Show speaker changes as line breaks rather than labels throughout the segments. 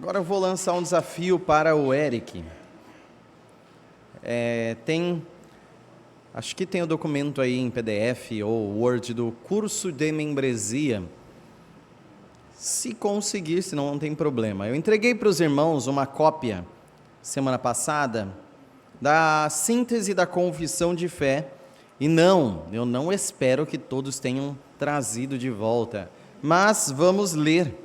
Agora eu vou lançar um desafio para o Eric. Acho que tem o documento aí em PDF ou Word do curso de membresia. Se conseguir, senão não tem problema. Eu entreguei para os irmãos uma cópia, semana passada, da síntese da confissão de fé. E eu não espero que todos tenham trazido de volta. Mas vamos ler.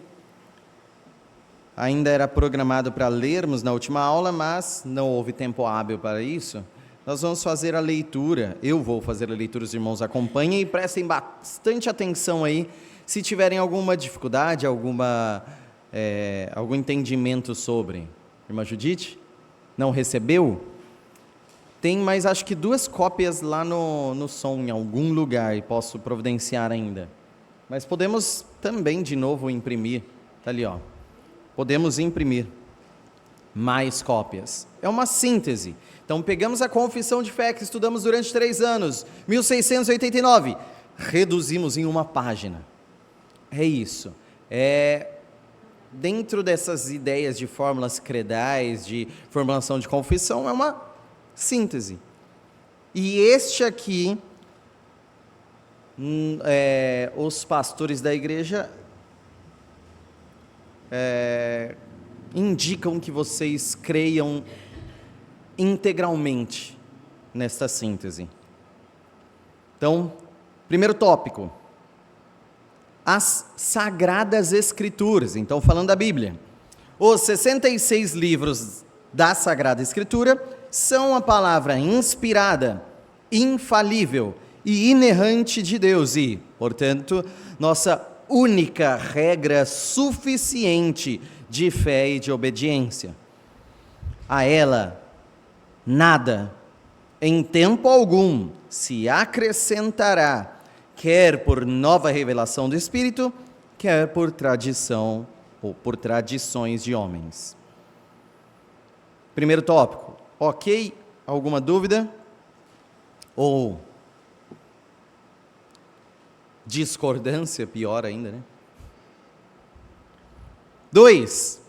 Ainda era programado para lermos na última aula, mas não houve tempo hábil para isso. Nós vamos fazer a leitura, eu vou fazer a leitura, os irmãos acompanhem e prestem bastante atenção aí, se tiverem alguma dificuldade, algum entendimento sobre. Irmã Judite, não recebeu? Tem mais, acho que 2 cópias lá no som, em algum lugar, e posso providenciar ainda. Mas podemos também, de novo, imprimir. Está ali, ó. Podemos imprimir mais cópias. É uma síntese. Então, pegamos a confissão de fé que estudamos durante 3 anos, 1689, reduzimos em uma página. É isso. Dentro dessas ideias de fórmulas credais, de formulação de confissão, é uma síntese. E este aqui, os pastores da igreja indicam que vocês creiam integralmente nesta síntese. Então, primeiro tópico, as Sagradas Escrituras. Então, falando da Bíblia, os 66 livros da Sagrada Escritura são a palavra inspirada, infalível e inerrante de Deus e, portanto, nossa única regra suficiente de fé e de obediência. A ela, nada, em tempo algum, se acrescentará, quer por nova revelação do Espírito, quer por tradição ou por tradições de homens. Primeiro tópico, ok? Alguma dúvida? Ou discordância, pior ainda, né? 2.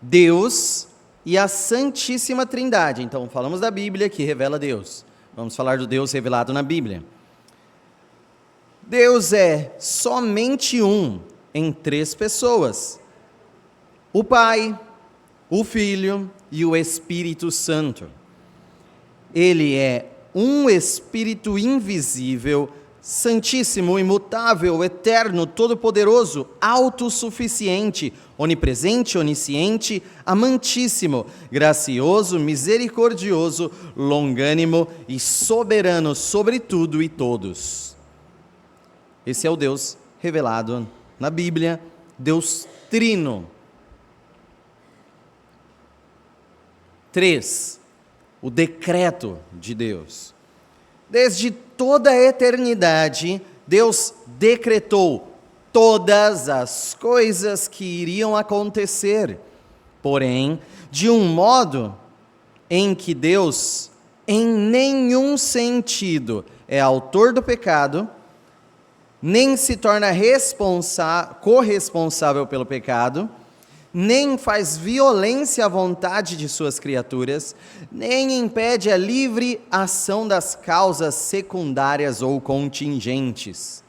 Deus e a Santíssima Trindade. Então, falamos da Bíblia que revela Deus. Vamos falar do Deus revelado na Bíblia. Deus é somente um em 3 pessoas. O Pai, o Filho e o Espírito Santo. Ele é um Espírito invisível, santíssimo, imutável, eterno, todo-poderoso, autossuficiente, onipresente, onisciente, amantíssimo, gracioso, misericordioso, longânimo e soberano sobre tudo e todos. Esse é o Deus revelado na Bíblia, Deus Trino. 3. O decreto de Deus. Desde toda a eternidade, Deus decretou todas as coisas que iriam acontecer, porém, de um modo em que Deus, em nenhum sentido, é autor do pecado, nem se torna corresponsável pelo pecado, nem faz violência à vontade de suas criaturas, nem impede a livre ação das causas secundárias ou contingentes.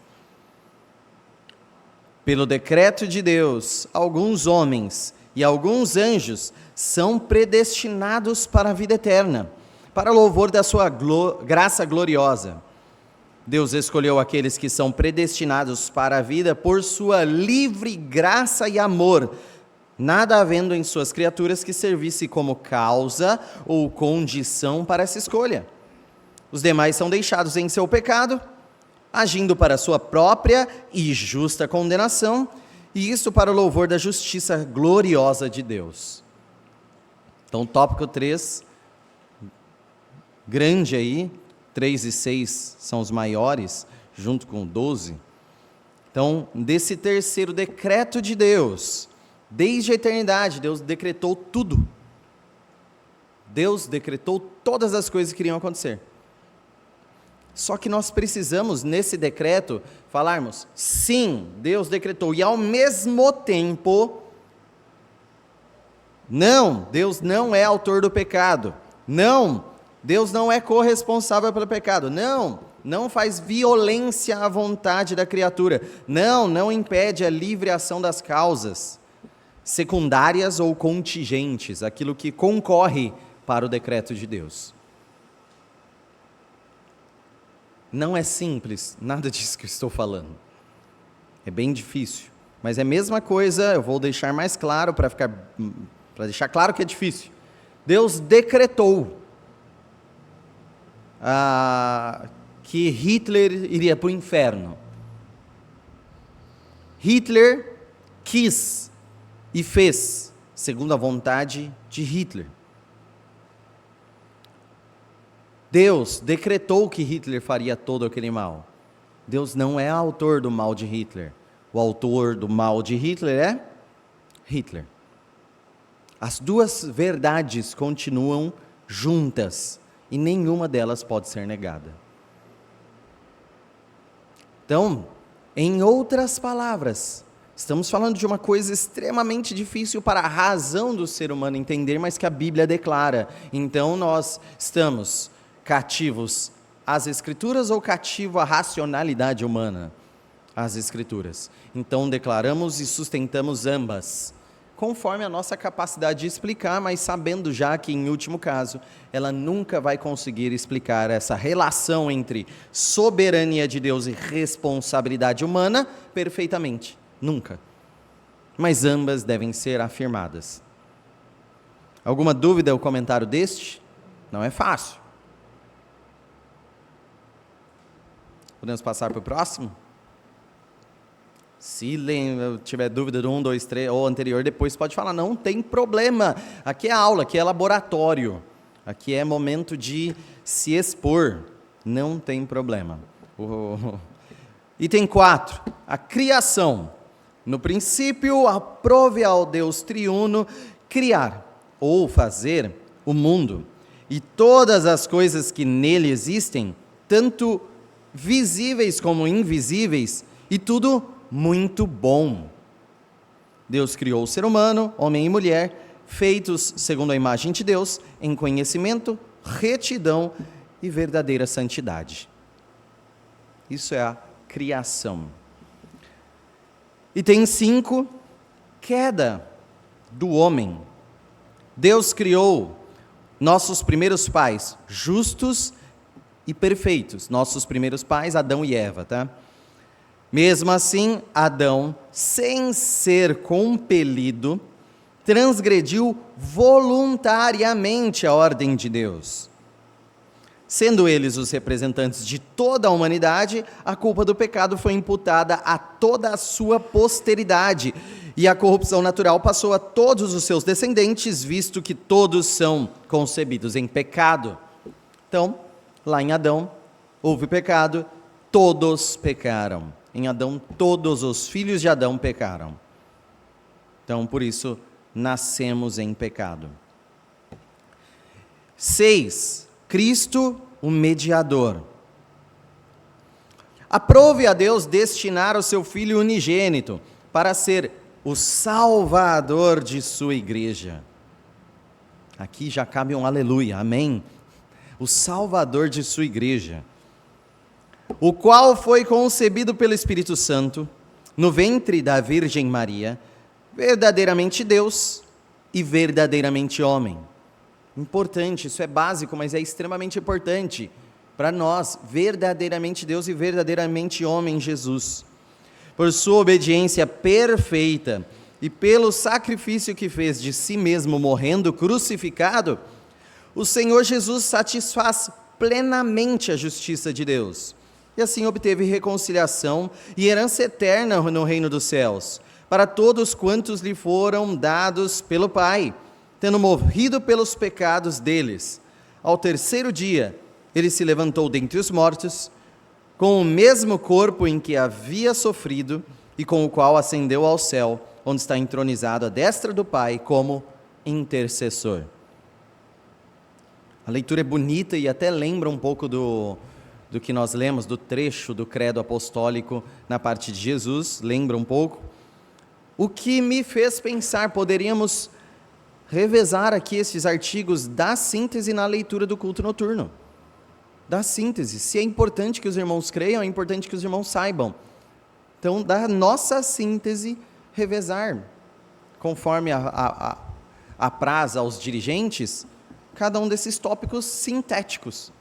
Pelo decreto de Deus, alguns homens e alguns anjos são predestinados para a vida eterna, para louvor da sua graça gloriosa. Deus escolheu aqueles que são predestinados para a vida por sua livre graça e amor, nada havendo em suas criaturas que servisse como causa ou condição para essa escolha. Os demais são deixados em seu pecado, agindo para sua própria e justa condenação, e isso para o louvor da justiça gloriosa de Deus. Então, tópico 3, grande aí, 3 e 6 são os maiores, junto com 12. Então, desse terceiro decreto de Deus, desde a eternidade, Deus decretou tudo. Deus decretou todas as coisas que iriam acontecer. Só que nós precisamos, nesse decreto, falarmos, sim, Deus decretou, e ao mesmo tempo, Não, Deus não é autor do pecado. Não, Deus não é corresponsável pelo pecado. Não faz violência à vontade da criatura. Não impede a livre ação das causas secundárias ou contingentes, aquilo que concorre para o decreto de Deus. Não é simples, nada disso que eu estou falando. É bem difícil, mas é a mesma coisa, eu vou deixar mais claro para deixar claro que é difícil. Deus decretou que Hitler iria para o inferno. Hitler quis e fez segundo a vontade de Hitler. Deus decretou que Hitler faria todo aquele mal. Deus não é autor do mal de Hitler. O autor do mal de Hitler é Hitler. As duas verdades continuam juntas e nenhuma delas pode ser negada. Então, em outras palavras, estamos falando de uma coisa extremamente difícil para a razão do ser humano entender, mas que a Bíblia declara. Então, nós estamos cativos às Escrituras ou cativo à racionalidade humana? Às Escrituras. Então, declaramos e sustentamos ambas, conforme a nossa capacidade de explicar, mas sabendo já que, em último caso, ela nunca vai conseguir explicar essa relação entre soberania de Deus e responsabilidade humana perfeitamente. Nunca. Mas ambas devem ser afirmadas. Alguma dúvida ou comentário deste? Não é fácil. Podemos passar para o próximo? Se tiver dúvida do 1, 2, 3 ou anterior, depois pode falar, não tem problema. Aqui é aula, aqui é laboratório. Aqui é momento de se expor. Não tem problema. Item 4, a criação. No princípio, aprove ao Deus triuno criar ou fazer o mundo e todas as coisas que nele existem, tanto visíveis como invisíveis, e tudo muito bom. Deus criou o ser humano, homem e mulher, feitos segundo a imagem de Deus, em conhecimento, retidão e verdadeira santidade. Isso é a criação. Item 5, queda do homem. Deus criou nossos primeiros pais, justos e perfeitos. Nossos primeiros pais, Adão e Eva, tá? Mesmo assim, Adão, sem ser compelido, transgrediu voluntariamente a ordem de Deus. Sendo eles os representantes de toda a humanidade, a culpa do pecado foi imputada a toda a sua posteridade, e a corrupção natural passou a todos os seus descendentes, visto que todos são concebidos em pecado. Então, lá em Adão, houve pecado, todos pecaram. Em Adão, todos os filhos de Adão pecaram. Então, por isso, nascemos em pecado. 6. Cristo, o mediador. Aprove a Deus destinar o seu Filho unigênito para ser o Salvador de sua igreja. Aqui já cabe um aleluia, amém? O Salvador de sua igreja, o qual foi concebido pelo Espírito Santo, no ventre da Virgem Maria, verdadeiramente Deus e verdadeiramente homem. Importante, isso é básico, mas é extremamente importante para nós, verdadeiramente Deus e verdadeiramente homem Jesus. Por sua obediência perfeita e pelo sacrifício que fez de si mesmo morrendo crucificado, o Senhor Jesus satisfaz plenamente a justiça de Deus. E assim obteve reconciliação e herança eterna no reino dos céus, para todos quantos lhe foram dados pelo Pai, tendo morrido pelos pecados deles. Ao terceiro dia, ele se levantou dentre os mortos, com o mesmo corpo em que havia sofrido, e com o qual ascendeu ao céu, onde está entronizado à destra do Pai como intercessor. A leitura é bonita e até lembra um pouco do que nós lemos, do trecho do credo apostólico na parte de Jesus, lembra um pouco. O que me fez pensar, poderíamos revezar aqui esses artigos da síntese na leitura do culto noturno. Da síntese. Se é importante que os irmãos creiam, é importante que os irmãos saibam. Então, da nossa síntese, revezar. Conforme apraz aos dirigentes, cada um desses tópicos sintéticos.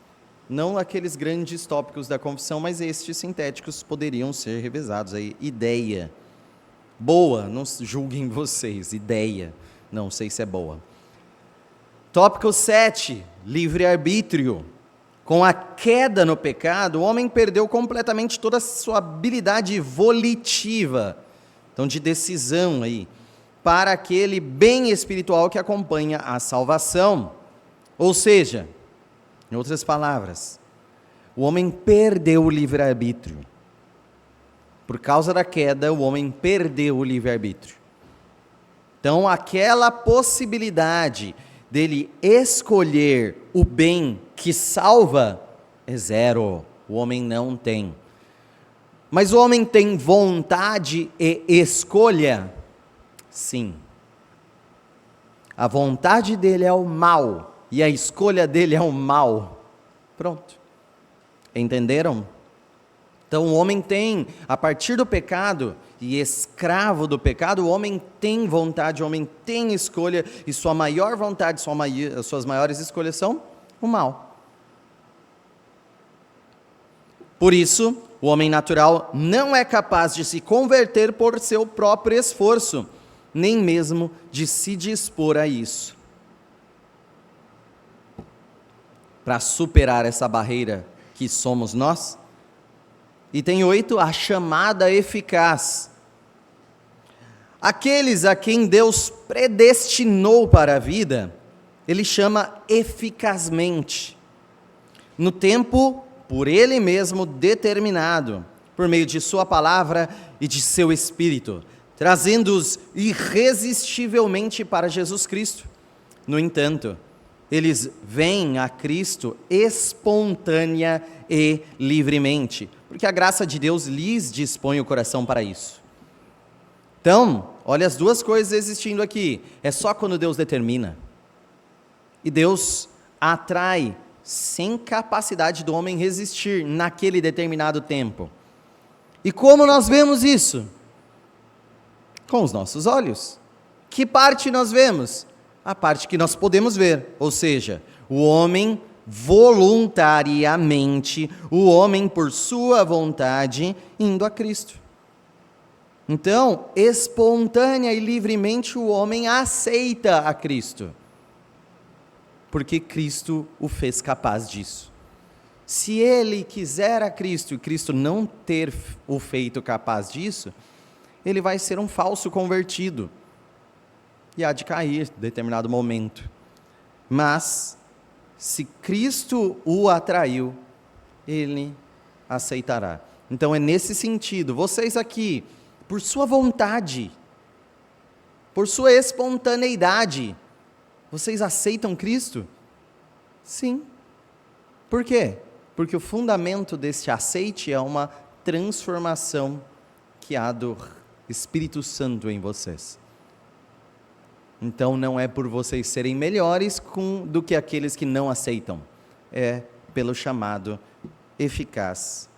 Não aqueles grandes tópicos da confissão, mas estes sintéticos poderiam ser revezados. Aí, ideia. Boa, não julguem vocês, ideia. Não sei se é boa. Tópico 7, livre-arbítrio. Com a queda no pecado, o homem perdeu completamente toda a sua habilidade volitiva, então de decisão aí, para aquele bem espiritual que acompanha a salvação. Ou seja, em outras palavras, o homem perdeu o livre-arbítrio. Por causa da queda, o homem perdeu o livre-arbítrio. Então, aquela possibilidade dele escolher o bem que salva é zero. O homem não tem. Mas o homem tem vontade e escolha? Sim. A vontade dele é o mal e a escolha dele é o mal. Pronto. Entenderam? Então, o homem tem, a partir do pecado, e escravo do pecado, o homem tem vontade, o homem tem escolha, e sua maior vontade, suas maiores escolhas são o mal. Por isso, o homem natural não é capaz de se converter por seu próprio esforço, nem mesmo de se dispor a isso. Para superar essa barreira que somos nós, item 8, a chamada eficaz. Aqueles a quem Deus predestinou para a vida, Ele chama eficazmente, no tempo por Ele mesmo determinado, por meio de Sua palavra e de Seu Espírito, trazendo-os irresistivelmente para Jesus Cristo. No entanto, eles vêm a Cristo espontânea e livremente, porque a graça de Deus lhes dispõe o coração para isso. Então, olha as duas coisas existindo aqui. É só quando Deus determina. E Deus atrai sem capacidade do homem resistir naquele determinado tempo. E como nós vemos isso? Com os nossos olhos. Que parte nós vemos? A parte que nós podemos ver, ou seja, o homem voluntariamente, o homem por sua vontade, indo a Cristo. Então, espontânea e livremente o homem aceita a Cristo, porque Cristo o fez capaz disso. Se ele quiser a Cristo e Cristo não ter o feito capaz disso, ele vai ser um falso convertido e há de cair em determinado momento. Mas, se Cristo o atraiu, ele aceitará. Então é nesse sentido, vocês aqui, por sua vontade, por sua espontaneidade, vocês aceitam Cristo? Sim. Por quê? Porque o fundamento deste aceite é uma transformação que há do Espírito Santo em vocês. Então não é por vocês serem melhores do que aqueles que não aceitam. É pelo chamado eficaz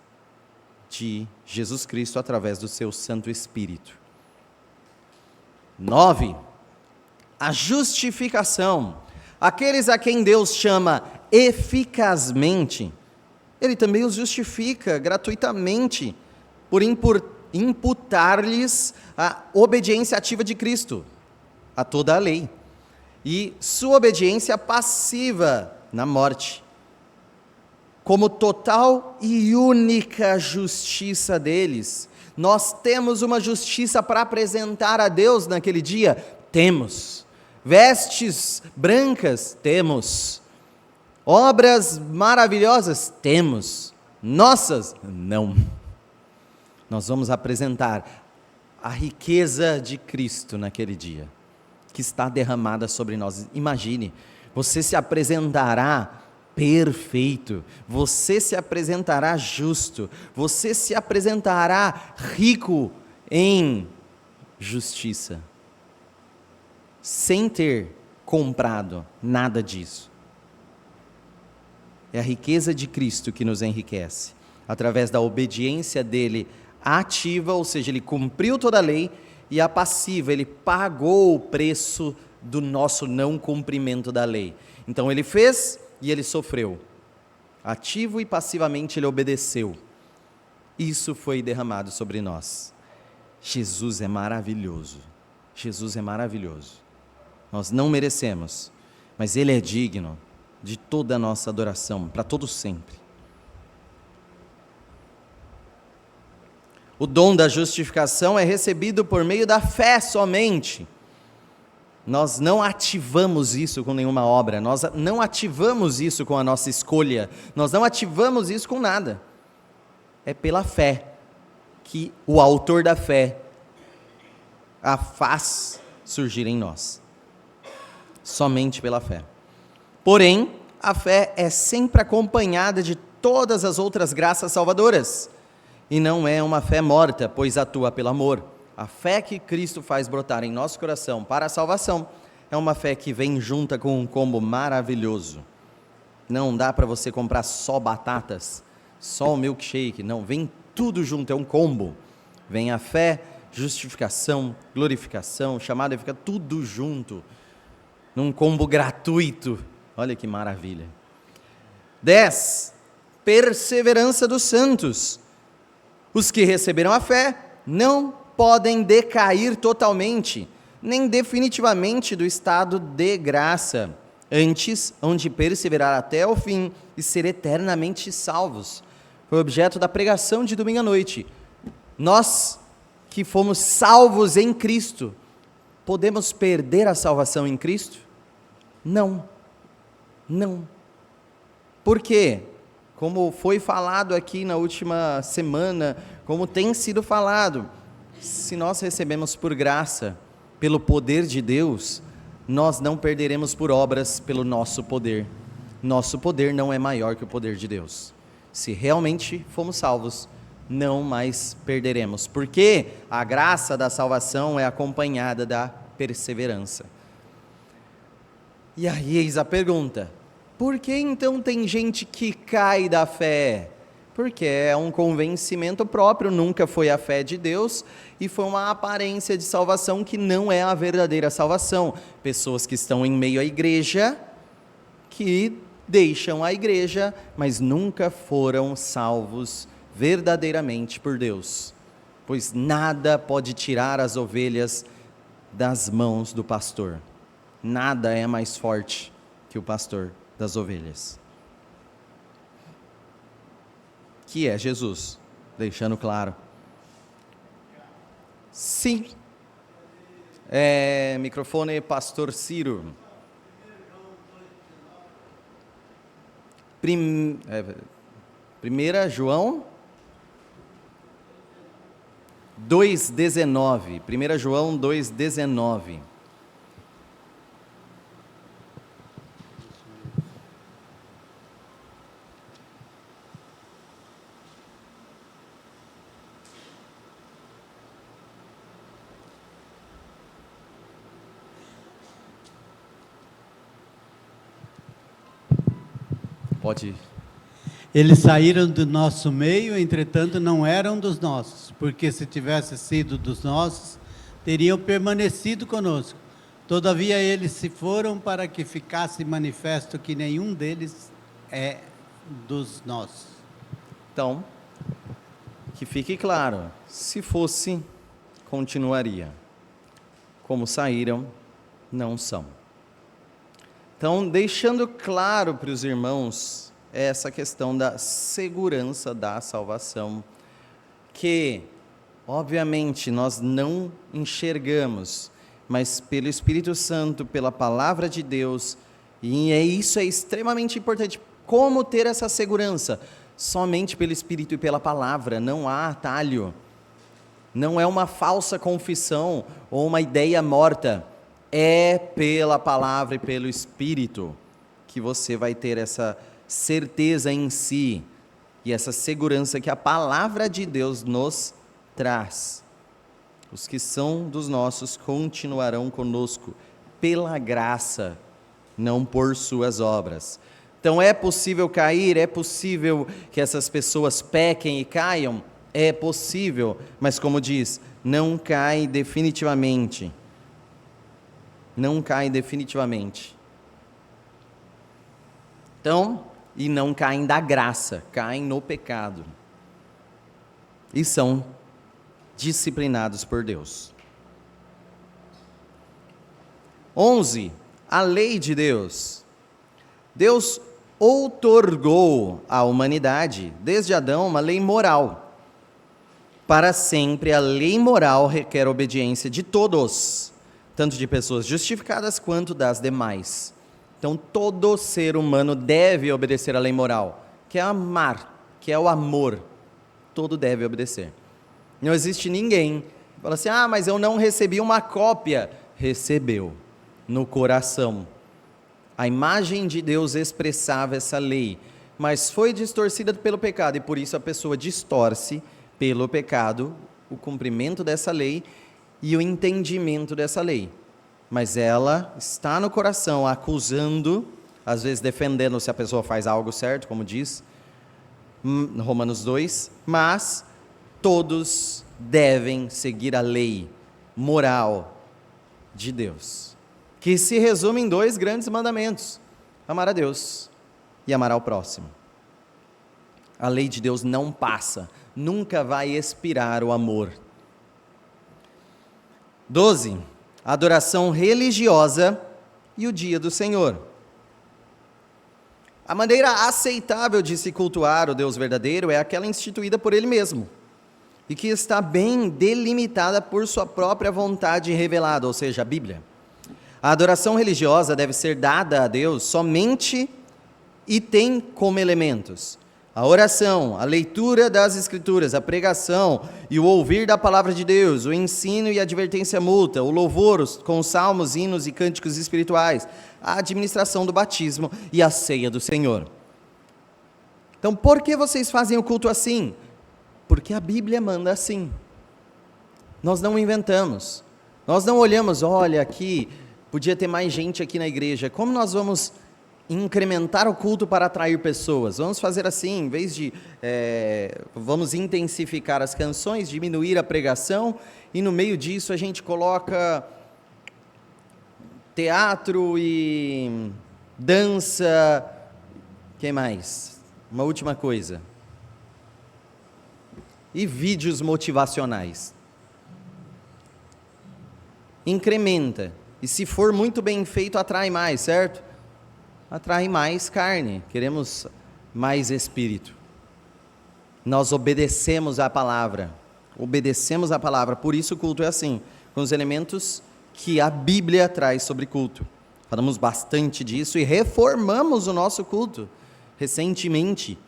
de Jesus Cristo através do seu Santo Espírito. 9. A justificação. Aqueles a quem Deus chama eficazmente, Ele também os justifica gratuitamente por imputar-lhes a obediência ativa de Cristo a toda a lei, e sua obediência passiva na morte, como total e única justiça deles. Nós temos uma justiça para apresentar a Deus naquele dia? Temos. Vestes brancas? Temos. Obras maravilhosas? Temos. Nossas? Não. Nós vamos apresentar a riqueza de Cristo naquele dia, que está derramada sobre nós. Imagine, você se apresentará perfeito, você se apresentará justo, você se apresentará rico em justiça, sem ter comprado, nada disso. É a riqueza de Cristo que nos enriquece, através da obediência dele ativa, ou seja, ele cumpriu toda a lei, e a passiva, ele pagou o preço do nosso não cumprimento da lei. Então ele fez e ele sofreu. Ativo e passivamente ele obedeceu. Isso foi derramado sobre nós. Jesus é maravilhoso. Jesus é maravilhoso. Nós não merecemos, mas ele é digno de toda a nossa adoração, para todo sempre. O dom da justificação é recebido por meio da fé somente. Nós não ativamos isso com nenhuma obra, nós não ativamos isso com a nossa escolha, nós não ativamos isso com nada. É pela fé que o autor da fé a faz surgir em nós. Somente pela fé. Porém, a fé é sempre acompanhada de todas as outras graças salvadoras. E não é uma fé morta, pois atua pelo amor. A fé que Cristo faz brotar em nosso coração para a salvação é uma fé que vem junta com um combo maravilhoso. Não dá para você comprar só batatas, só o milkshake, não, vem tudo junto, é um combo. Vem a fé, justificação, glorificação, chamada, fica tudo junto, num combo gratuito. Olha que maravilha. 10. Perseverança dos santos. Os que receberam a fé não podem decair totalmente, nem definitivamente do estado de graça. Antes, hão de perseverar até o fim e ser eternamente salvos. Foi objeto da pregação de domingo à noite. Nós que fomos salvos em Cristo, podemos perder a salvação em Cristo? Não. Não. Por quê? Como foi falado aqui na última semana, como tem sido falado, se nós recebemos por graça, pelo poder de Deus, nós não perderemos por obras pelo nosso poder. Nosso poder não é maior que o poder de Deus. Se realmente fomos salvos, não mais perderemos, porque a graça da salvação é acompanhada da perseverança. E aí eis a pergunta: por que então tem gente que cai da fé? Porque é um convencimento próprio, nunca foi a fé de Deus, e foi uma aparência de salvação que não é a verdadeira salvação. Pessoas que estão em meio à igreja, que deixam a igreja, mas nunca foram salvos verdadeiramente por Deus. Pois nada pode tirar as ovelhas das mãos do pastor. Nada é mais forte que o pastor das ovelhas, que é Jesus, deixando claro. Sim. Microfone, pastor Ciro. 1 João 2,19. 1 João 2,19. Pode.
Eles saíram do nosso meio, entretanto não eram dos nossos, porque se tivesse sido dos nossos, teriam permanecido conosco. Todavia eles se foram para que ficasse manifesto que nenhum deles é dos nossos.
Então, que fique claro, se fosse, continuaria. Como saíram, não são. Então, deixando claro para os irmãos essa questão da segurança da salvação, que, obviamente, nós não enxergamos, mas pelo Espírito Santo, pela Palavra de Deus, e isso é extremamente importante. Como ter essa segurança? Somente pelo Espírito e pela Palavra, não há atalho. Não é uma falsa confissão ou uma ideia morta. É pela palavra e pelo Espírito que você vai ter essa certeza em si e essa segurança que a palavra de Deus nos traz. Os que são dos nossos continuarão conosco pela graça, não por suas obras. Então é possível cair, é possível que essas pessoas pequem e caiam? É possível, mas como diz, não cai definitivamente. Não cai definitivamente. Então, e não caem da graça, caem no pecado. E são disciplinados por Deus. 11. A lei de Deus. Deus outorgou à humanidade, desde Adão, uma lei moral. Para sempre, a lei moral requer obediência de todos, tanto de pessoas justificadas quanto das demais. Então, todo ser humano deve obedecer à lei moral, que é amar, que é o amor. Todo deve obedecer. Não existe ninguém que fala assim, mas eu não recebi uma cópia. Recebeu, no coração. A imagem de Deus expressava essa lei, mas foi distorcida pelo pecado, e por isso a pessoa distorce pelo pecado o cumprimento dessa lei e o entendimento dessa lei. Mas ela está no coração, acusando, às vezes defendendo se a pessoa faz algo certo, como diz Romanos 2, mas todos devem seguir a lei moral de Deus, que se resume em 2 grandes mandamentos: amar a Deus e amar ao próximo. A lei de Deus não passa, nunca vai expirar o amor. 12. A adoração religiosa e o dia do Senhor. A maneira aceitável de se cultuar o Deus verdadeiro é aquela instituída por Ele mesmo, e que está bem delimitada por sua própria vontade revelada, ou seja, a Bíblia. A adoração religiosa deve ser dada a Deus somente e tem como elementos a oração, a leitura das Escrituras, a pregação e o ouvir da palavra de Deus, o ensino e a advertência mútua, o louvor com salmos, hinos e cânticos espirituais, a administração do batismo e a ceia do Senhor. Então, por que vocês fazem o culto assim? Porque a Bíblia manda assim. Nós não inventamos. Nós não olhamos, olha aqui, podia ter mais gente aqui na igreja. Como nós vamos incrementar o culto para atrair pessoas? Vamos fazer assim, em vez de vamos intensificar as canções, diminuir a pregação, e no meio disso a gente coloca teatro e dança. Que mais? Uma última coisa. E vídeos motivacionais. Incrementa. E se for muito bem feito, atrai mais, certo? Atrai mais carne. Queremos mais espírito. Nós obedecemos à palavra. Obedecemos à palavra. Por isso o culto é assim, com os elementos que a Bíblia traz sobre culto. Falamos bastante disso e reformamos o nosso culto recentemente,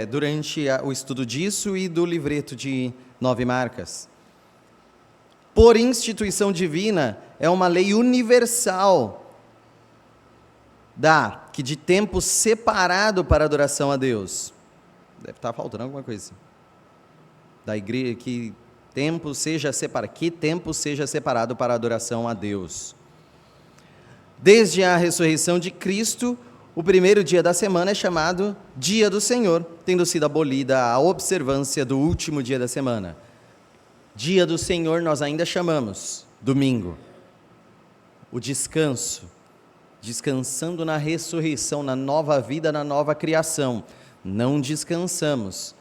durante o estudo disso e do livreto de 9 marcas. Por instituição divina, é uma lei universal, que de tempo separado para adoração a Deus. Deve estar faltando alguma coisa. Da igreja, que tempo seja separado para adoração a Deus. Desde a ressurreição de Cristo, o primeiro dia da semana é chamado Dia do Senhor, tendo sido abolida a observância do último dia da semana. Dia do Senhor nós ainda chamamos domingo. O descanso, descansando na ressurreição, na nova vida, na nova criação. Não descansamos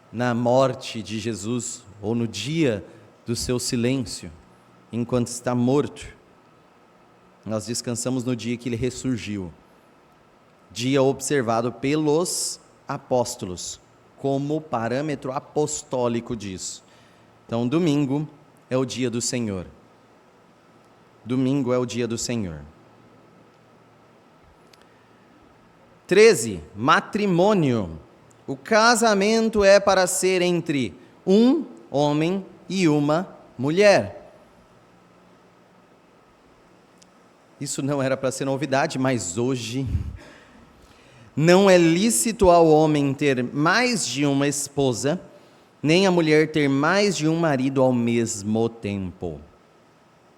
na morte de Jesus ou no dia do seu silêncio, enquanto está morto. Nós descansamos no dia que ele ressurgiu. Dia observado pelos apóstolos, como parâmetro apostólico disso. Então, domingo é o dia do Senhor. Domingo é o dia do Senhor. 13. Matrimônio. O casamento é para ser entre um homem e uma mulher. Isso não era para ser novidade, mas hoje não é lícito ao homem ter mais de uma esposa, nem a mulher ter mais de um marido ao mesmo tempo.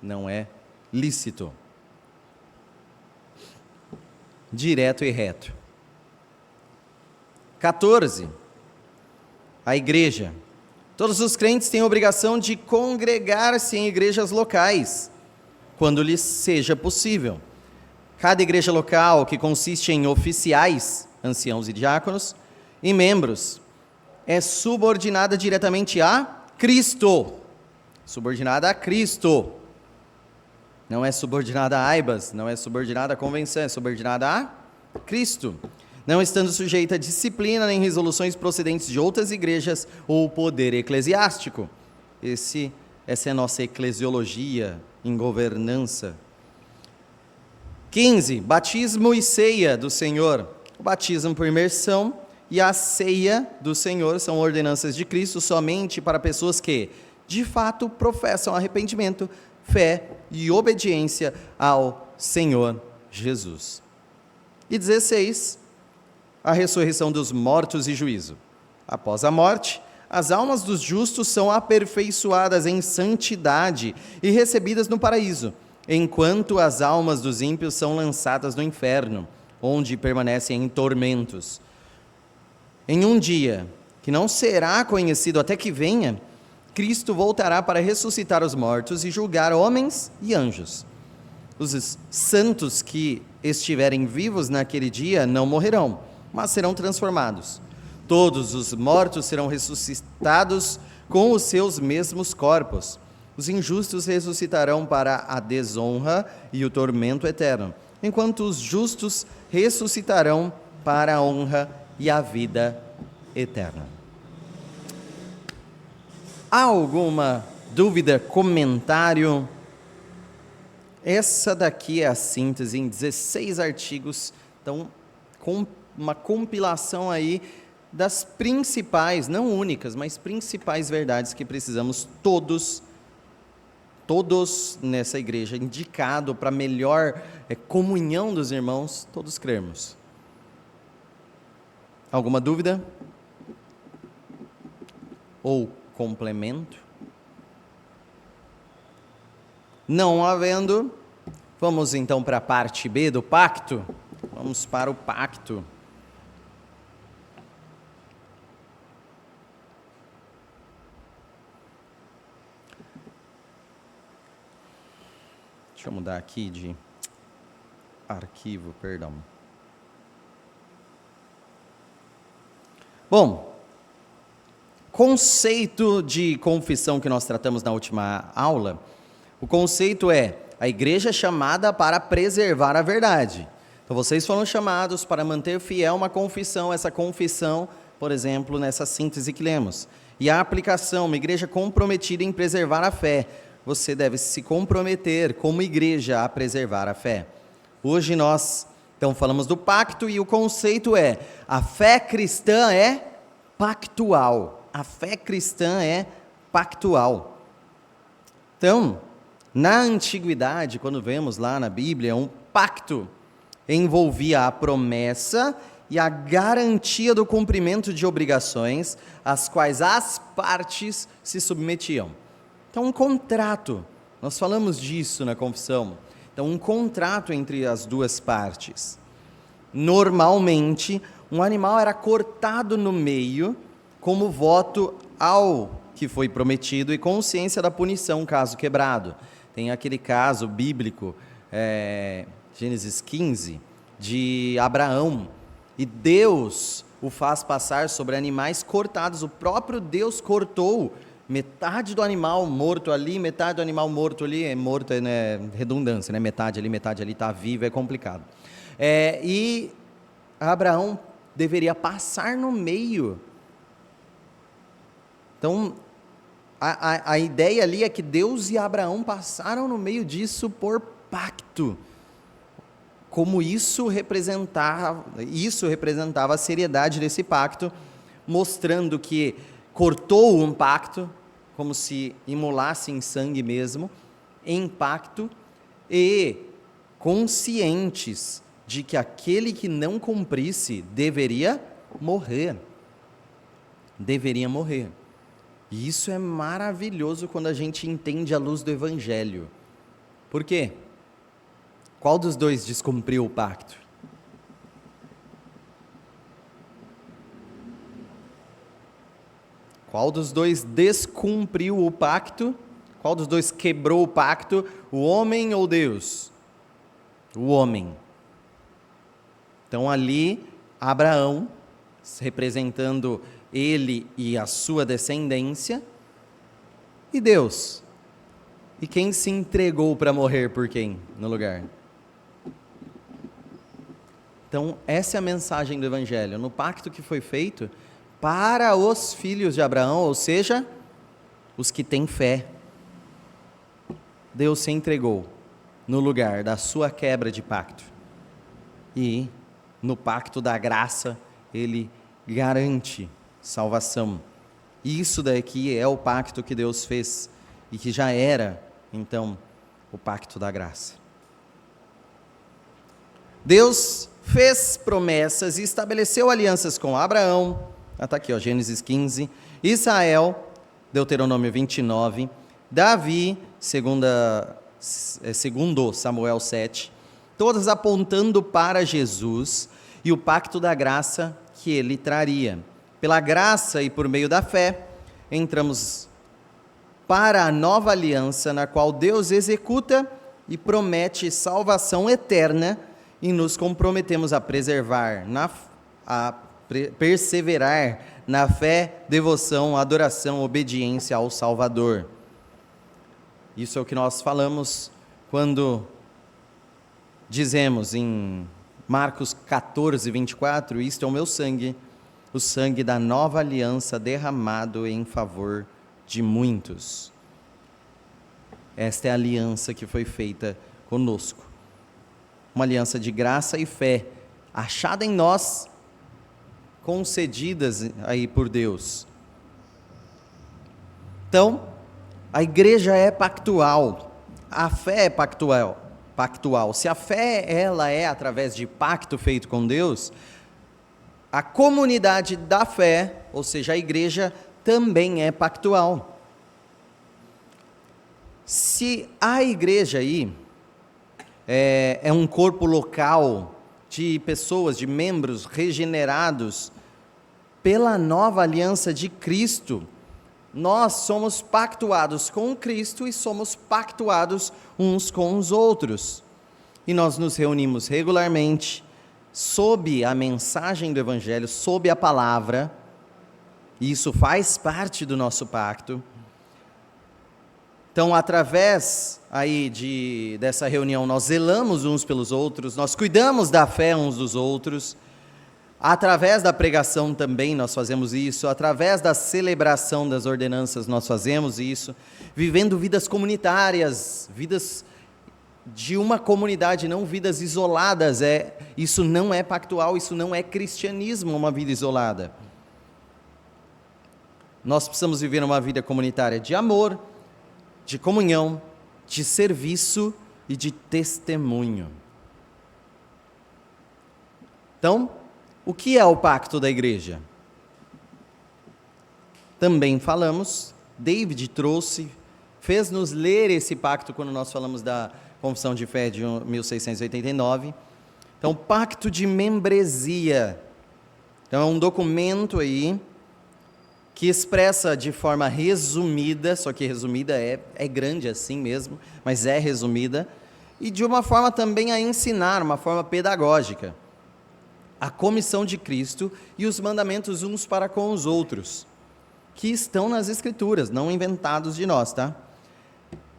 Não é lícito. direto e reto. 14. A igreja. Todos os crentes têm a obrigação de congregar-se em igrejas locais, quando lhes seja possível. Cada igreja local, que consiste em oficiais, anciãos e diáconos, e membros, é subordinada diretamente a Cristo. Subordinada a Cristo. Não é subordinada a aibas, não é subordinada a convenção, é subordinada a Cristo. Não estando sujeita a disciplina nem resoluções procedentes de outras igrejas ou poder eclesiástico. Essa é a nossa eclesiologia em governança. 15. Batismo e ceia do Senhor. O batismo por imersão e a ceia do Senhor são ordenanças de Cristo somente para pessoas que, de fato, professam arrependimento, fé e obediência ao Senhor Jesus. E 16. A ressurreição dos mortos e juízo. Após a morte, as almas dos justos são aperfeiçoadas em santidade e recebidas no paraíso, enquanto as almas dos ímpios são lançadas no inferno, onde permanecem em tormentos. Em um dia, que não será conhecido até que venha, Cristo voltará para ressuscitar os mortos e julgar homens e anjos. Os santos que estiverem vivos naquele dia não morrerão, mas serão transformados. Todos os mortos serão ressuscitados com os seus mesmos corpos. Os injustos ressuscitarão para a desonra e o tormento eterno, enquanto os justos ressuscitarão para a honra e a vida eterna. Há alguma dúvida, comentário? Essa daqui é a síntese em 16 artigos, então, com uma compilação aí das principais, não únicas, mas principais verdades que precisamos todos nessa igreja, indicado para melhor comunhão dos irmãos, todos crermos. Alguma dúvida? Ou complemento? Não havendo, vamos então para a parte B do pacto. Vamos para o pacto. Deixa eu mudar aqui de arquivo, perdão. Bom, conceito de confissão que nós tratamos na última aula, o conceito é: a igreja é chamada para preservar a verdade. Então vocês foram chamados para manter fiel uma confissão, essa confissão, por exemplo, nessa síntese que lemos. E a aplicação, uma igreja comprometida em preservar a fé. Você deve se comprometer como igreja a preservar a fé. Hoje nós, então, falamos do pacto e o conceito é: a fé cristã é pactual. A fé cristã é pactual. Então, na antiguidade, quando vemos lá na Bíblia, um pacto envolvia a promessa e a garantia do cumprimento de obrigações, às quais as partes se submetiam. Então, um contrato, nós falamos disso na confissão. Então, um contrato entre as duas partes. Normalmente, um animal era cortado no meio como voto ao que foi prometido e consciência da punição caso quebrado. Tem aquele caso bíblico, Gênesis 15, de Abraão, e Deus o faz passar sobre animais cortados. O próprio Deus cortou metade do animal morto ali, metade do animal morto ali. Morto é redundância, né? Metade ali está vivo, é complicado. E Abraão deveria passar no meio. Então, a ideia ali é que Deus e Abraão passaram no meio disso por pacto. Como isso representava a seriedade desse pacto, mostrando que cortou um pacto, como se imolasse em sangue mesmo, em pacto, e conscientes de que aquele que não cumprisse deveria morrer. Deveria morrer. E isso é maravilhoso quando a gente entende a luz do Evangelho. Por quê? Qual dos dois descumpriu o pacto? Qual dos dois descumpriu o pacto? Qual dos dois quebrou o pacto? O homem ou Deus? O homem. Então ali, Abraão, representando ele e a sua descendência, e Deus. E quem se entregou para morrer por quem no lugar? Então, essa é a mensagem do Evangelho. No pacto que foi feito para os filhos de Abraão, ou seja, os que têm fé. Deus se entregou no lugar da sua quebra de pacto. E no pacto da graça, Ele garante salvação. Isso daqui é o pacto que Deus fez e que já era, então, o pacto da graça. Deus fez promessas e estabeleceu alianças com Abraão, está aqui, ó, Gênesis 15, Israel, Deuteronômio 29, Davi, segundo Samuel 7, todas apontando para Jesus e o pacto da graça que ele traria. Pela graça e por meio da fé, entramos para a nova aliança, na qual Deus executa e promete salvação eterna, e nos comprometemos a perseverar na fé, devoção, adoração, obediência ao Salvador. Isso é o que nós falamos quando dizemos em Marcos 14, 24, isto é o meu sangue, o sangue da nova aliança derramado em favor de muitos. Esta é a aliança que foi feita conosco. Uma aliança de graça e fé, achada em nós, concedidas aí por Deus. Então, a igreja é pactual, a fé é pactual. Se a fé ela é através de pacto feito com Deus, a comunidade da fé, ou seja, a igreja, também é pactual. Se a igreja aí é um corpo local de pessoas, de membros regenerados pela nova aliança de Cristo, nós somos pactuados com Cristo e somos pactuados uns com os outros. E nós nos reunimos regularmente sob a mensagem do Evangelho, sob a palavra, e isso faz parte do nosso pacto. Então, através aí dessa reunião, nós zelamos uns pelos outros, nós cuidamos da fé uns dos outros. Através da pregação também nós fazemos isso, através da celebração das ordenanças nós fazemos isso, vivendo vidas comunitárias, vidas de uma comunidade, não vidas isoladas. Isso não é pactual, isso não é cristianismo, uma vida isolada. Nós precisamos viver uma vida comunitária de amor, de comunhão, de serviço e de testemunho. Então, o que é o pacto da igreja? Também falamos, David fez-nos ler esse pacto quando nós falamos da Confissão de Fé de 1689. Então, pacto de membresia. Então, é um documento aí que expressa de forma resumida, só que resumida é grande assim mesmo, mas é resumida, e de uma forma também a ensinar, uma forma pedagógica, a comissão de Cristo e os mandamentos uns para com os outros, que estão nas Escrituras, não inventados de nós, tá?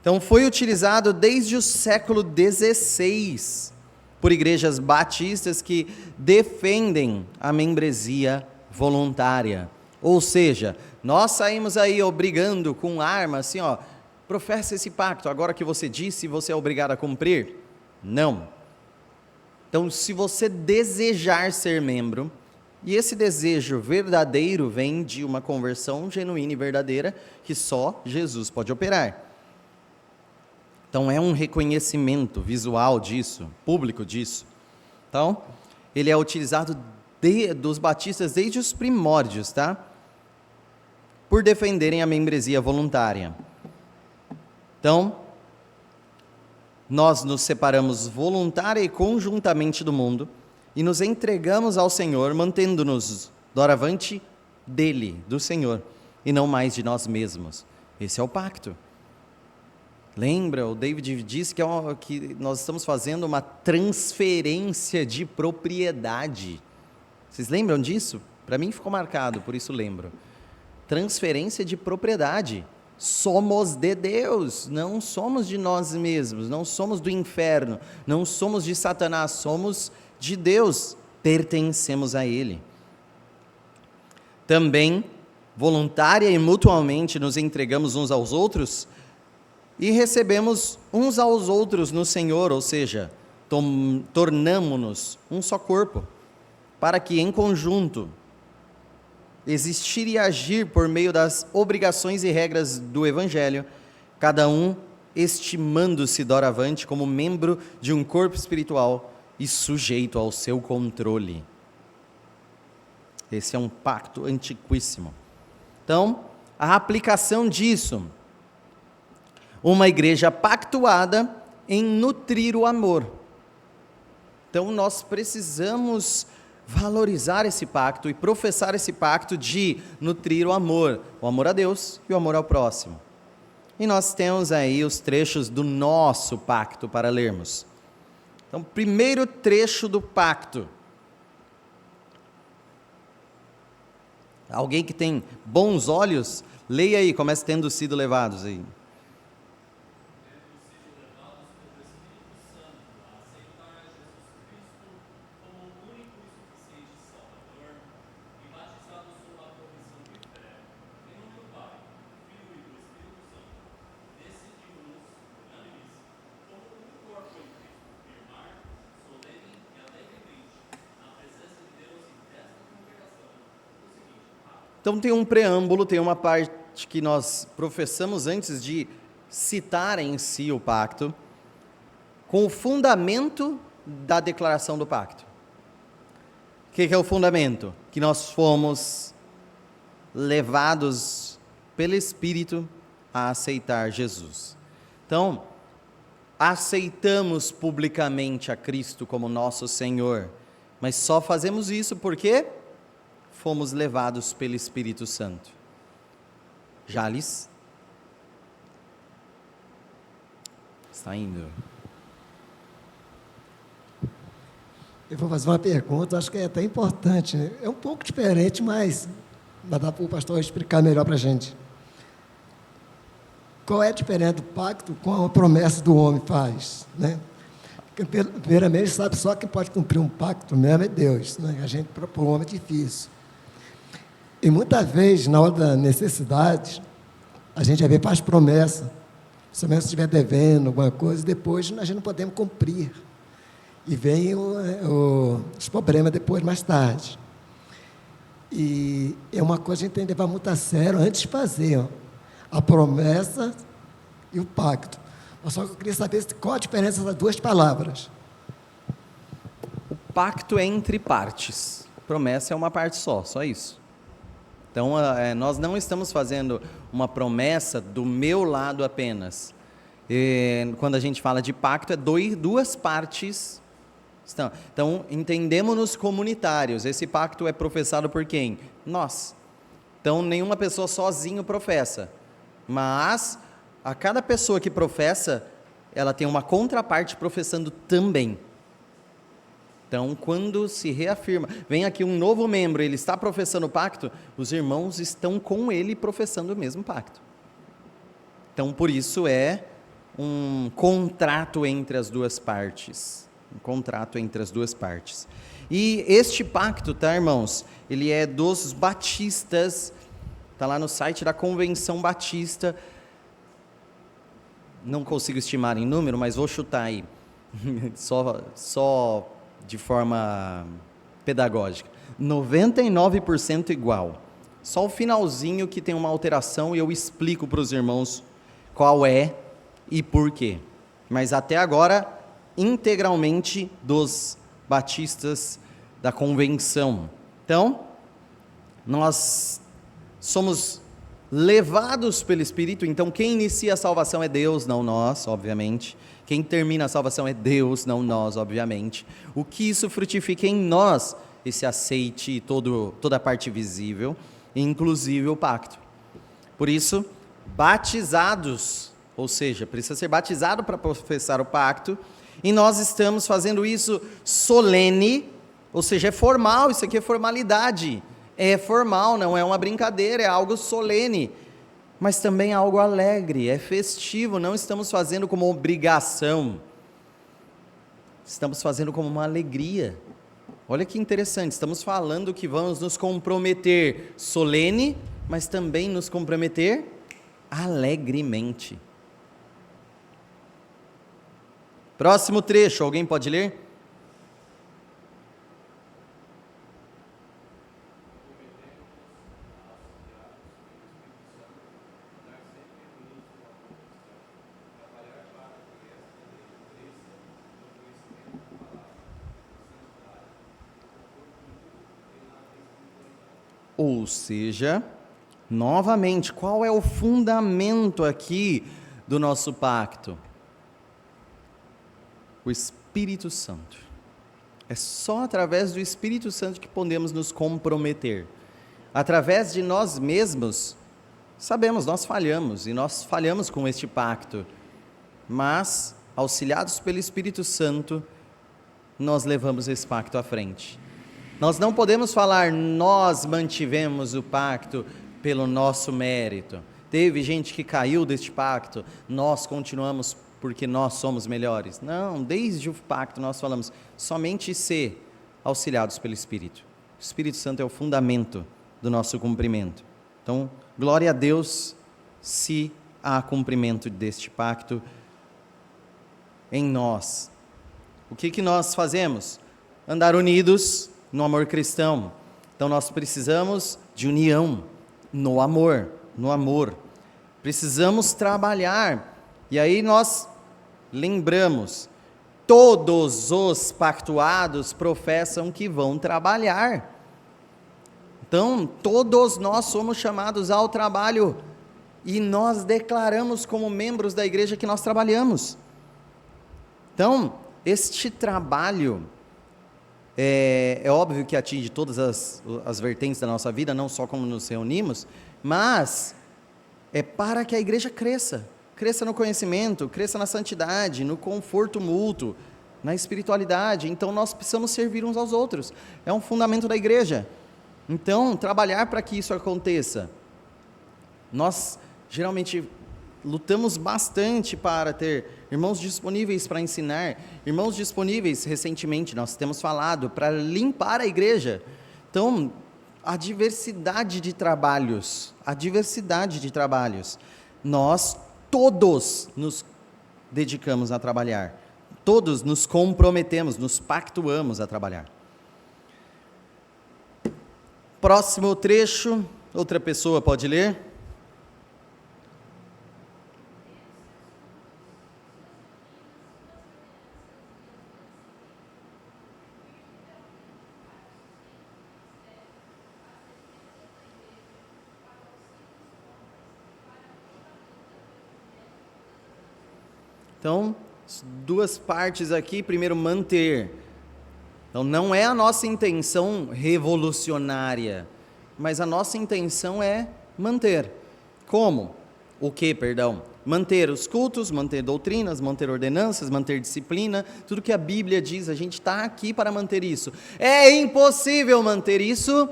Então, foi utilizado desde o século XVI por igrejas batistas que defendem a membresia voluntária. Ou seja, nós saímos aí obrigando com arma, assim, ó, professa esse pacto, agora que você disse, você é obrigado a cumprir? Não. Então, se você desejar ser membro, e esse desejo verdadeiro vem de uma conversão genuína e verdadeira, que só Jesus pode operar. Então, é um reconhecimento visual disso, público disso. Então, ele é utilizado dos batistas desde os primórdios, tá? Por defenderem a membresia voluntária. Então, nós nos separamos voluntária e conjuntamente do mundo e nos entregamos ao Senhor, mantendo-nos doravante dele, do Senhor. e não mais de nós mesmos. Esse é o pacto. Lembra, o David disse que nós estamos fazendo uma transferência de propriedade. Vocês lembram disso? Para mim ficou marcado, por isso lembro. Transferência de propriedade. Somos de Deus, não somos de nós mesmos, não somos do inferno, não somos de Satanás, somos de Deus, pertencemos a Ele. Também, voluntária e mutualmente nos entregamos uns aos outros e recebemos uns aos outros no Senhor, ou seja, tornamo-nos um só corpo, para que em conjunto existir e agir por meio das obrigações e regras do Evangelho, cada um estimando-se doravante como membro de um corpo espiritual e sujeito ao seu controle. Esse é um pacto antiquíssimo. Então, a aplicação disso, uma igreja pactuada em nutrir o amor. Então, nós precisamos valorizar esse pacto e professar esse pacto de nutrir o amor a Deus e o amor ao próximo. E nós temos aí os trechos do nosso pacto para lermos. Então, primeiro trecho do pacto. Alguém que tem bons olhos, leia aí, comece tendo sido levados aí. Então tem um preâmbulo, tem uma parte que nós professamos antes de citar em si o pacto, com o fundamento da declaração do pacto. O que é o fundamento? Que nós fomos levados pelo Espírito a aceitar Jesus. Então, aceitamos publicamente a Cristo como nosso Senhor, mas só fazemos isso porque fomos levados pelo Espírito Santo. Jales? Está indo.
Eu vou fazer uma pergunta, acho que é até importante, né? É um pouco diferente, mas vai dar para o pastor explicar melhor para a gente. Qual é a diferença do pacto com a promessa do homem faz, né? Porque, primeiramente, sabe, só quem pode cumprir um pacto mesmo é Deus, né? A gente, para o homem é difícil. E muitas vezes, na hora da necessidade, a gente já vê faz promessa, somente se estiver devendo alguma coisa, depois a gente não podemos cumprir. E vem os problemas depois, mais tarde. E é uma coisa que a gente tem que levar muito a sério antes de fazer, ó, a promessa e o pacto. Só que eu queria saber qual a diferença das duas palavras.
O pacto é entre partes, promessa é uma parte só isso. Então, nós não estamos fazendo uma promessa do meu lado apenas. Quando a gente fala de pacto, é duas partes. Então, entendemos-nos comunitários. Esse pacto é professado por quem? Nós. Então, nenhuma pessoa sozinho professa. Mas, a cada pessoa que professa, ela tem uma contraparte professando também. Então, quando se reafirma, vem aqui um novo membro, ele está professando o pacto, os irmãos estão com ele professando o mesmo pacto. Então, por isso é um contrato entre as duas partes. Um contrato entre as duas partes. E este pacto, tá, irmãos? Ele é dos batistas, está lá no site da Convenção Batista. Não consigo estimar em número, mas vou chutar aí. Só de forma pedagógica, 99% igual, só o finalzinho que tem uma alteração e eu explico para os irmãos qual é e por quê, mas até agora, integralmente dos batistas da convenção. Então, nós somos levados pelo Espírito, então quem inicia a salvação é Deus, não nós, obviamente. Quem termina a salvação é Deus, não nós, obviamente. O que isso frutifica em nós, esse aceite, toda a parte visível, inclusive o pacto. Por isso, batizados, ou seja, precisa ser batizado para professar o pacto, e nós estamos fazendo isso solene, ou seja, é formal, isso aqui é formalidade, é formal, não é uma brincadeira, é algo solene, mas também é algo alegre, é festivo, não estamos fazendo como obrigação, estamos fazendo como uma alegria. Olha que interessante, estamos falando que vamos nos comprometer solene, mas também nos comprometer alegremente. Próximo trecho, alguém pode ler? Ou seja, novamente, qual é o fundamento aqui do nosso pacto? O Espírito Santo. É só através do Espírito Santo que podemos nos comprometer. Através de nós mesmos, sabemos, nós falhamos, e nós falhamos com este pacto, mas, auxiliados pelo Espírito Santo, nós levamos esse pacto à frente. Nós não podemos falar, nós mantivemos o pacto pelo nosso mérito. Teve gente que caiu deste pacto, nós continuamos porque nós somos melhores. Não, desde o pacto nós falamos, somente ser auxiliados pelo Espírito. O Espírito Santo é o fundamento do nosso cumprimento. Então, glória a Deus se há cumprimento deste pacto em nós. O que nós fazemos? Andar unidos no amor cristão. Então nós precisamos de união no amor, Precisamos trabalhar. E aí nós lembramos, todos os pactuados professam que vão trabalhar. Então, todos nós somos chamados ao trabalho e nós declaramos como membros da igreja que nós trabalhamos. Então, este trabalho é óbvio que atinge todas as vertentes da nossa vida, não só como nos reunimos, mas é para que a igreja cresça no conhecimento, cresça na santidade, no conforto mútuo, na espiritualidade. Então nós precisamos servir uns aos outros, é um fundamento da igreja. Então, trabalhar para que isso aconteça. Nós geralmente lutamos bastante para ter irmãos disponíveis para ensinar, irmãos disponíveis, recentemente nós temos falado, para limpar a igreja. Então, a diversidade de trabalhos, nós todos nos dedicamos a trabalhar, todos nos comprometemos, nos pactuamos a trabalhar. Próximo trecho, outra pessoa pode ler? Então, duas partes aqui. Primeiro, manter. Então, não é a nossa intenção revolucionária, mas a nossa intenção é manter. Como? O que, perdão? Manter os cultos, manter doutrinas, manter ordenanças, manter disciplina, tudo que a Bíblia diz, a gente está aqui para manter isso. É impossível manter isso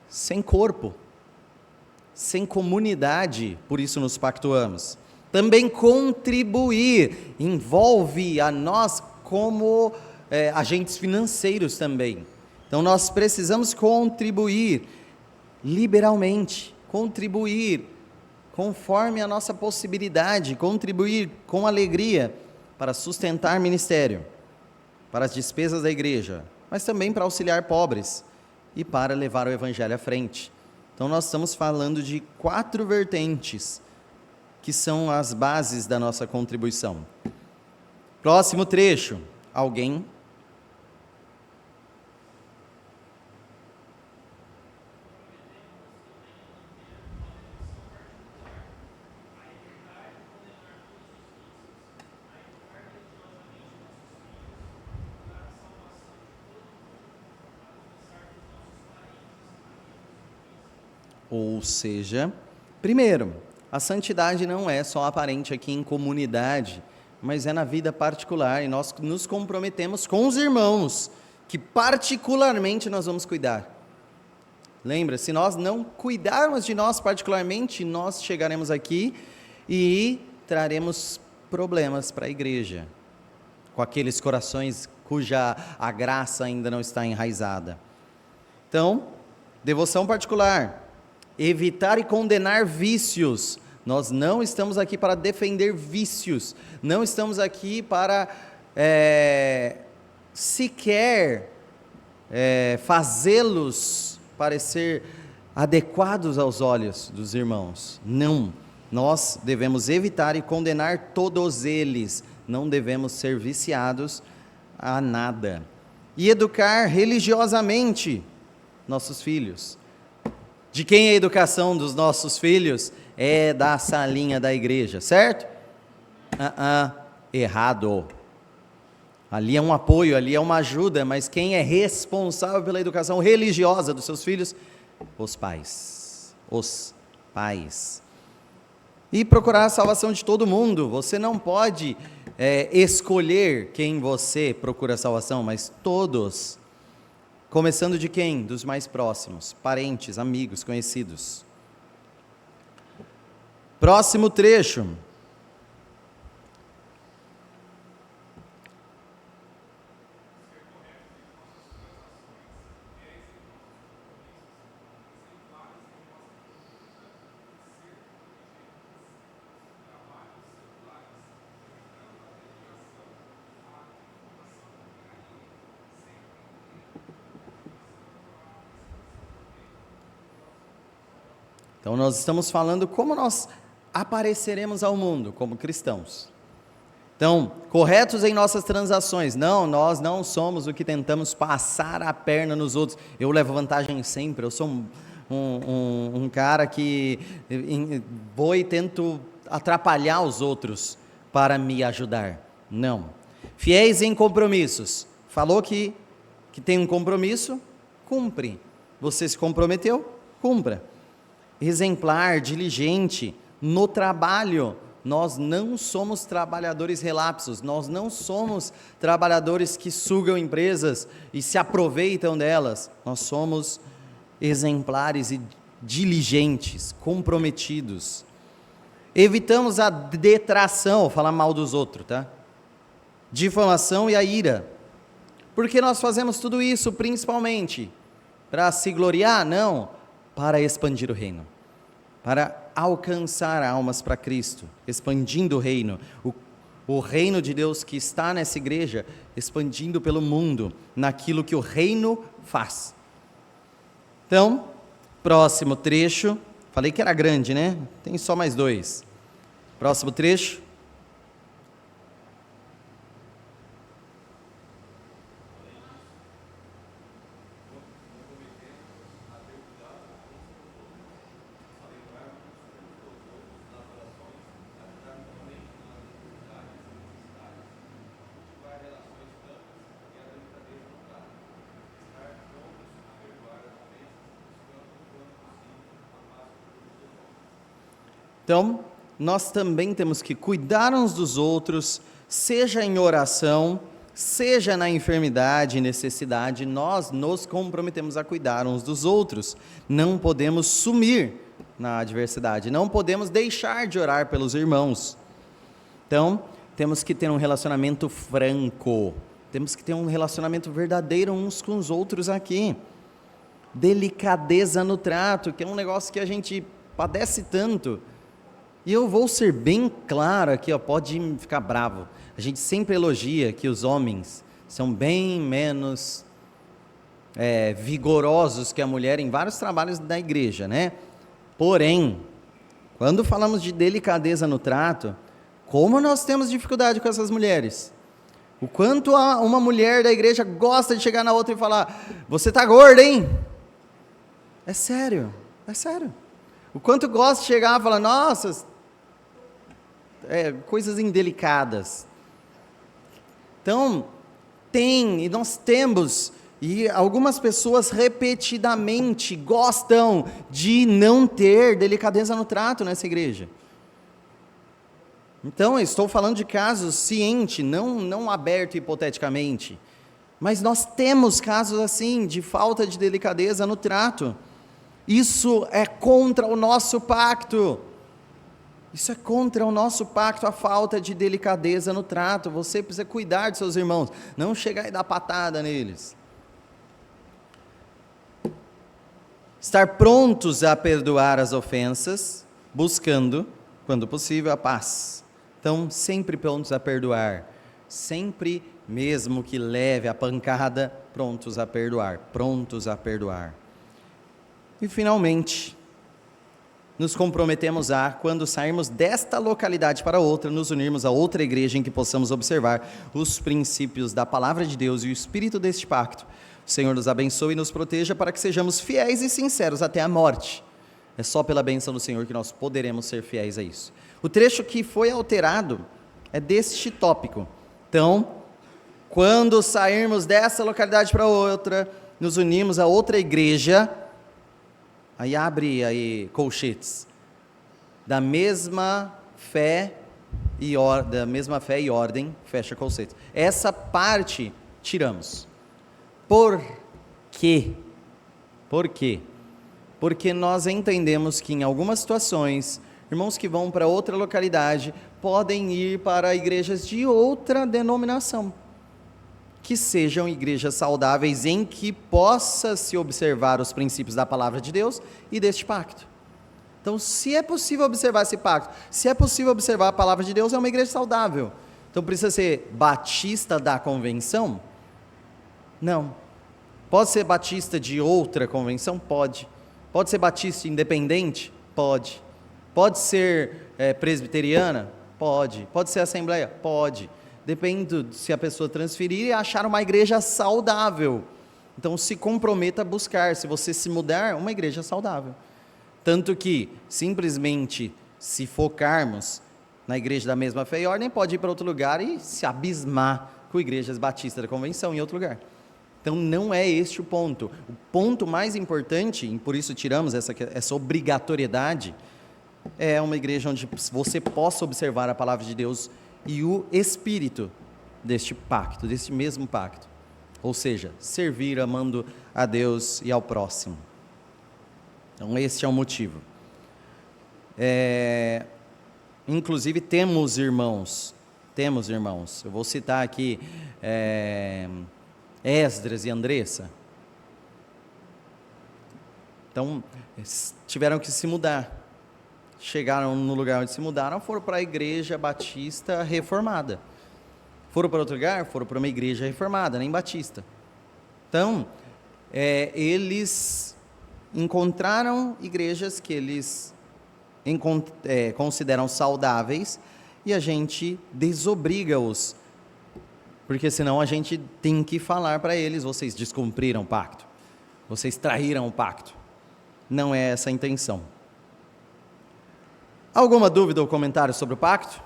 sem corpo, sem comunidade, por isso nos pactuamos. Também contribuir, envolve a nós como agentes financeiros também. Então nós precisamos contribuir liberalmente, contribuir conforme a nossa possibilidade, contribuir com alegria para sustentar ministério, para as despesas da igreja, mas também para auxiliar pobres e para levar o evangelho à frente. Então nós estamos falando de 4 vertentes que são as bases da nossa contribuição. Próximo trecho, alguém? Ou seja, Primeiro, a santidade não é só aparente aqui em comunidade, mas é na vida particular, e nós nos comprometemos com os irmãos, que particularmente nós vamos cuidar. Lembra, se nós não cuidarmos de nós particularmente, nós chegaremos aqui e traremos problemas para a igreja, com aqueles corações cuja a graça ainda não está enraizada. Então, devoção particular, evitar e condenar vícios. Nós não estamos aqui para defender vícios, não estamos aqui para sequer fazê-los parecer adequados aos olhos dos irmãos. Não, nós devemos evitar e condenar todos eles, não devemos ser viciados a nada. E educar religiosamente nossos filhos. De quem é a educação dos nossos filhos? É da salinha da igreja, certo? Errado. Ali é um apoio, ali é uma ajuda, mas quem é responsável pela educação religiosa dos seus filhos? Os pais. Os pais. E procurar a salvação de todo mundo. Você não pode escolher quem você procura a salvação, mas todos. Começando de quem? Dos mais próximos, parentes, amigos, conhecidos. Próximo trecho. Então nós estamos falando como nós apareceremos ao mundo como cristãos. Então, corretos em nossas transações. Não, nós não somos o que tentamos passar a perna nos outros. Eu levo vantagem sempre, eu sou um cara que vou e tento atrapalhar os outros para me ajudar. Não. Fiéis em compromissos. Falou que tem um compromisso, cumpre. Você se comprometeu, cumpra. Exemplar, diligente, no trabalho. Nós não somos trabalhadores relapsos, nós não somos trabalhadores que sugam empresas e se aproveitam delas. Nós somos exemplares e diligentes, comprometidos. Evitamos a detração, falar mal dos outros, tá? Difamação e a ira. Por que nós fazemos tudo isso, principalmente? Para se gloriar? Não, para expandir o reino. Para alcançar almas para Cristo, expandindo o reino, o reino de Deus que está nessa igreja, expandindo pelo mundo, naquilo que o reino faz. Então, próximo trecho, falei que era grande, né? Tem só mais 2. Próximo trecho. Então, nós também temos que cuidar uns dos outros, seja em oração, seja na enfermidade e necessidade, nós nos comprometemos a cuidar uns dos outros. Não podemos sumir na adversidade, não podemos deixar de orar pelos irmãos. Então, temos que ter um relacionamento franco, temos que ter um relacionamento verdadeiro uns com os outros aqui. Delicadeza no trato, que é um negócio que a gente padece tanto. E eu vou ser bem claro aqui, pode ficar bravo. A gente sempre elogia que os homens são bem menos vigorosos que a mulher em vários trabalhos da igreja, né? Porém, quando falamos de delicadeza no trato, como nós temos dificuldade com essas mulheres? O quanto uma mulher da igreja gosta de chegar na outra e falar: você está gorda, hein? É sério, é sério. O quanto gosta de chegar e falar: nossa, coisas indelicadas. Então, e nós temos E algumas pessoas repetidamente gostam de não ter delicadeza no trato nessa igreja. Então, eu estou falando de casos ciente, não aberto hipoteticamente. Mas nós temos casos assim, de falta de delicadeza no trato. Isso é contra o nosso pacto. Isso é contra o nosso pacto, a falta de delicadeza no trato. Você precisa cuidar de seus irmãos, não chegar e dar patada neles. Estar prontos a perdoar as ofensas, buscando, quando possível, a paz. Então, sempre prontos a perdoar. Sempre, mesmo que leve a pancada, prontos a perdoar. Prontos a perdoar. E, finalmente, nos comprometemos a, quando sairmos desta localidade para outra, nos unirmos a outra igreja em que possamos observar os princípios da palavra de Deus e o espírito deste pacto. O Senhor nos abençoe e nos proteja para que sejamos fiéis e sinceros até a morte. É só pela bênção do Senhor que nós poderemos ser fiéis a isso. O trecho que foi alterado é deste tópico. Então, quando sairmos dessa localidade para outra, nos unimos a outra igreja, aí abre aí colchetes, da mesma fé e ordem, fecha colchetes. Essa parte tiramos. Por quê? Por quê? Porque nós entendemos que em algumas situações, irmãos que vão para outra localidade podem ir para igrejas de outra denominação, que sejam igrejas saudáveis em que possa se observar os princípios da palavra de Deus e deste pacto. Então, se é possível observar esse pacto, se é possível observar a palavra de Deus, é uma igreja saudável. Então, precisa ser batista da convenção? Não. Pode ser batista de outra convenção? Pode. Pode ser batista independente? Pode. Pode ser presbiteriana? Pode. Pode ser assembleia? Pode. Depende se a pessoa transferir e achar uma igreja saudável. Então, se comprometa a buscar, se você se mudar, uma igreja saudável. Tanto que, simplesmente, se focarmos na igreja da mesma fé e ordem, pode ir para outro lugar e se abismar com igrejas batistas da convenção em outro lugar. Então, não é este o ponto. O ponto mais importante, e por isso tiramos essa obrigatoriedade, é uma igreja onde você possa observar a palavra de Deus e o espírito deste pacto, deste mesmo pacto. Ou seja, servir amando a Deus e ao próximo. Então, este é o motivo. Inclusive, temos irmãos. Eu vou citar aqui Esdras e Andressa. Então, tiveram que se mudar. Chegaram no lugar onde se mudaram, foram para a igreja batista reformada. Foram para outro lugar? Foram para uma igreja reformada, nem batista. Então, eles encontraram igrejas que eles consideram saudáveis e a gente desobriga-os. Porque senão a gente tem que falar para eles, vocês descumpriram o pacto, vocês traíram o pacto. Não é essa a intenção. Alguma dúvida ou comentário sobre o pacto?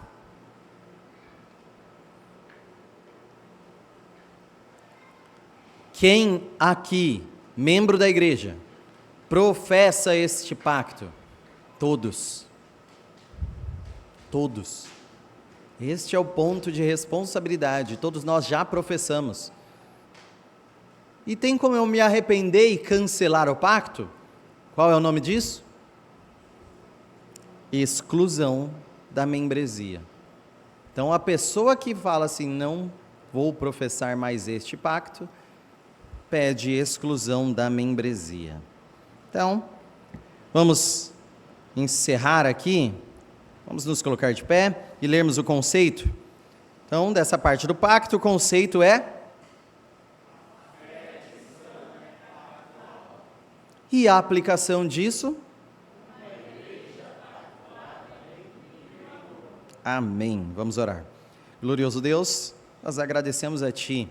Quem aqui, membro da igreja, professa este pacto? Todos. Todos. Este é o ponto de responsabilidade, todos nós já professamos. E tem como eu me arrepender e cancelar o pacto? Qual é o nome disso? Exclusão da membresia. Então, a pessoa que fala assim, não vou professar mais este pacto, pede exclusão da membresia. Então, vamos encerrar aqui. Vamos nos colocar de pé e lermos o conceito. Então, dessa parte do pacto, o conceito é... E a aplicação disso? Amém. Vamos orar. Glorioso Deus, nós agradecemos a Ti